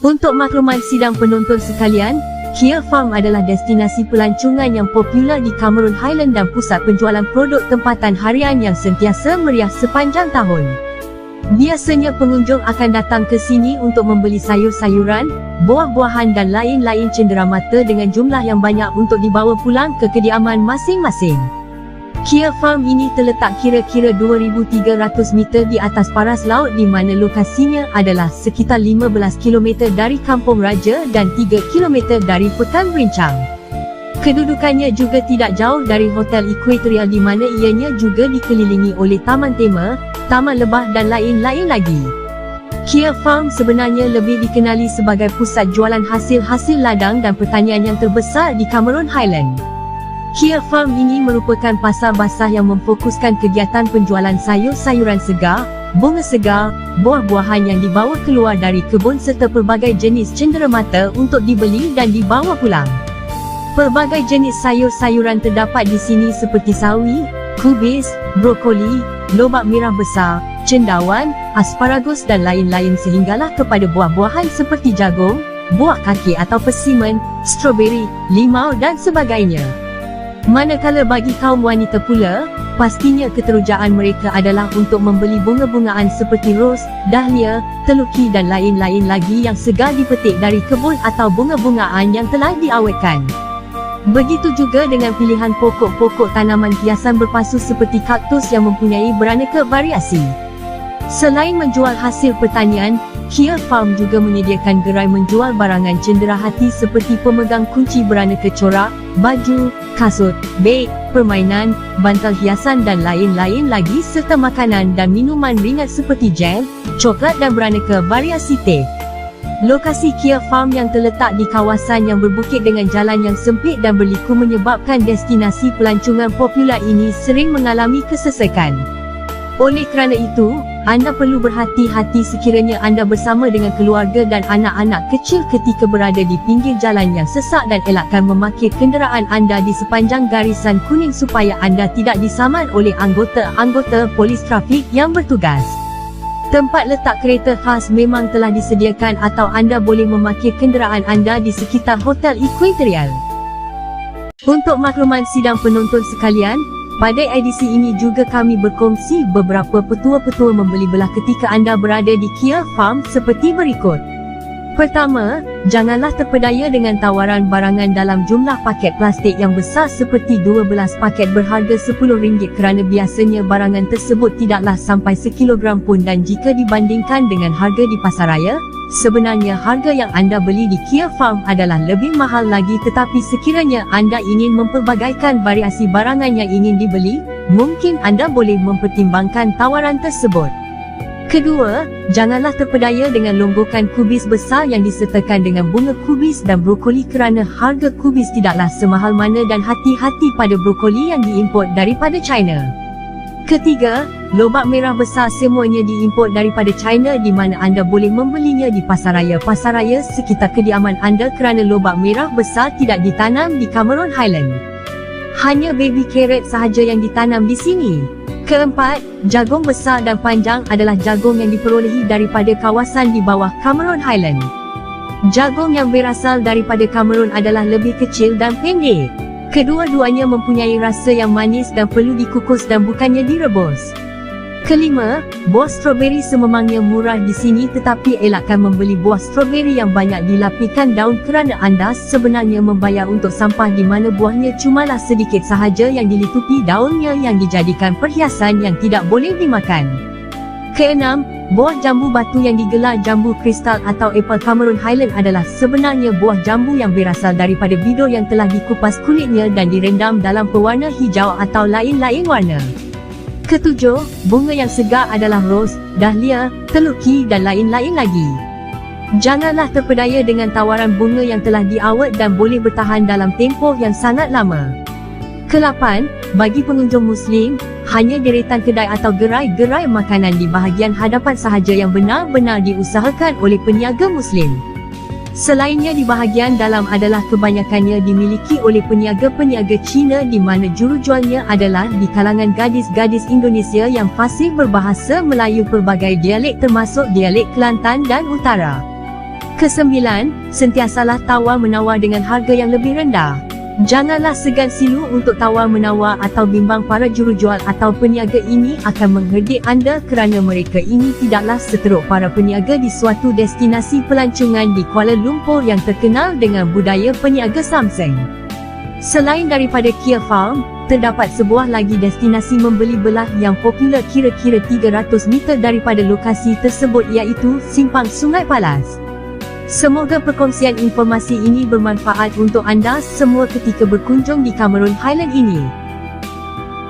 Untuk makluman sidang penonton sekalian, Kia Farm adalah destinasi pelancongan yang popular di Cameron Highland dan pusat penjualan produk tempatan harian yang sentiasa meriah sepanjang tahun. Biasanya pengunjung akan datang ke sini untuk membeli sayur-sayuran, buah-buahan dan lain-lain cenderamata dengan jumlah yang banyak untuk dibawa pulang ke kediaman masing-masing. Kia Farm ini terletak kira-kira 2,300 meter di atas paras laut di mana lokasinya adalah sekitar 15 km dari Kampung Raja dan 3 km dari Pekan Berincang. Kedudukannya juga tidak jauh dari Hotel Equatorial di mana ianya juga dikelilingi oleh taman tema, taman lebah dan lain-lain lagi. Kia Farm sebenarnya lebih dikenali sebagai pusat jualan hasil-hasil ladang dan pertanian yang terbesar di Cameron Highland. Kia Farm ini merupakan pasar basah yang memfokuskan kegiatan penjualan sayur-sayuran segar, bunga segar, buah-buahan yang dibawa keluar dari kebun serta pelbagai jenis cenderamata untuk dibeli dan dibawa pulang. Pelbagai jenis sayur-sayuran terdapat di sini seperti sawi, kubis, brokoli, lobak merah besar, cendawan, asparagus dan lain-lain sehinggalah kepada buah-buahan seperti jagung, buah kaki atau persimmon, stroberi, limau dan sebagainya. Manakala bagi kaum wanita pula, pastinya keterujaan mereka adalah untuk membeli bunga-bungaan seperti ros, dahlia, teluki dan lain-lain lagi yang segar dipetik dari kebun atau bunga-bungaan yang telah diawetkan. Begitu juga dengan pilihan pokok-pokok tanaman hiasan berpasu seperti kaktus yang mempunyai beraneka variasi. Selain menjual hasil pertanian, Kia Farm juga menyediakan gerai menjual barangan cenderahati seperti pemegang kunci beraneka corak, baju, kasut, beg, permainan, bantal hiasan dan lain-lain lagi serta makanan dan minuman ringan seperti jam, coklat dan beraneka variasi teh. Lokasi Kia Farm yang terletak di kawasan yang berbukit dengan jalan yang sempit dan berliku menyebabkan destinasi pelancongan popular ini sering mengalami kesesakan. Oleh kerana itu, anda perlu berhati-hati sekiranya anda bersama dengan keluarga dan anak-anak kecil ketika berada di pinggir jalan yang sesak dan elakkan memarkir kenderaan anda di sepanjang garisan kuning supaya anda tidak disaman oleh anggota-anggota polis trafik yang bertugas. Tempat letak kereta khas memang telah disediakan atau anda boleh memarkir kenderaan anda di sekitar Hotel Equatorial. Untuk makluman sidang penonton sekalian, pada edisi ini juga kami berkongsi beberapa petua-petua membeli belah ketika anda berada di Kia Farm seperti berikut. Pertama, janganlah terpedaya dengan tawaran barangan dalam jumlah paket plastik yang besar seperti 12 paket berharga RM10 kerana biasanya barangan tersebut tidaklah sampai sekilogram pun dan jika dibandingkan dengan harga di pasaraya, sebenarnya harga yang anda beli di Kia Farm adalah lebih mahal lagi tetapi sekiranya anda ingin mempelbagaikan variasi barangan yang ingin dibeli, mungkin anda boleh mempertimbangkan tawaran tersebut. Kedua, janganlah terpedaya dengan longgokan kubis besar yang disertakan dengan bunga kubis dan brokoli kerana harga kubis tidaklah semahal mana dan hati-hati pada brokoli yang diimport daripada China. Ketiga, lobak merah besar semuanya diimport daripada China di mana anda boleh membelinya di pasaraya-pasaraya sekitar kediaman anda kerana lobak merah besar tidak ditanam di Cameron Highland. Hanya baby carrot sahaja yang ditanam di sini. Keempat, jagung besar dan panjang adalah jagung yang diperolehi daripada kawasan di bawah Cameron Highland. Jagung yang berasal daripada Cameron adalah lebih kecil dan pendek. Kedua-duanya mempunyai rasa yang manis dan perlu dikukus dan bukannya direbus. Kelima, buah stroberi sememangnya murah di sini tetapi elakkan membeli buah stroberi yang banyak dilapikan daun kerana anda sebenarnya membayar untuk sampah di mana buahnya cumalah sedikit sahaja yang dilitupi daunnya yang dijadikan perhiasan yang tidak boleh dimakan. Keenam, buah jambu batu yang digelar jambu kristal atau apple Cameron Highland adalah sebenarnya buah jambu yang berasal daripada bidor yang telah dikupas kulitnya dan direndam dalam pewarna hijau atau lain-lain warna. Ketujuh, bunga yang segar adalah ros, dahlia, teluki dan lain-lain lagi. Janganlah terpedaya dengan tawaran bunga yang telah diawet dan boleh bertahan dalam tempoh yang sangat lama. Kelapan, bagi pengunjung Muslim, hanya deretan kedai atau gerai-gerai makanan di bahagian hadapan sahaja yang benar-benar diusahakan oleh peniaga Muslim. Selainnya di bahagian dalam adalah kebanyakannya dimiliki oleh peniaga-peniaga Cina di mana jurujualnya adalah di kalangan gadis-gadis Indonesia yang fasih berbahasa Melayu pelbagai dialek termasuk dialek Kelantan dan Utara. Kesembilan, sentiasalah tawar-menawar dengan harga yang lebih rendah. Janganlah segan silu untuk tawar-menawar atau bimbang para jurujual atau peniaga ini akan mengherdik anda kerana mereka ini tidaklah seteruk para peniaga di suatu destinasi pelancongan di Kuala Lumpur yang terkenal dengan budaya peniaga Samseng. Selain daripada Kia Farm, terdapat sebuah lagi destinasi membeli belah yang popular kira-kira 300 meter daripada lokasi tersebut iaitu Simpang Sungai Palas. Semoga perkongsian informasi ini bermanfaat untuk anda semua ketika berkunjung di Cameron Highland ini.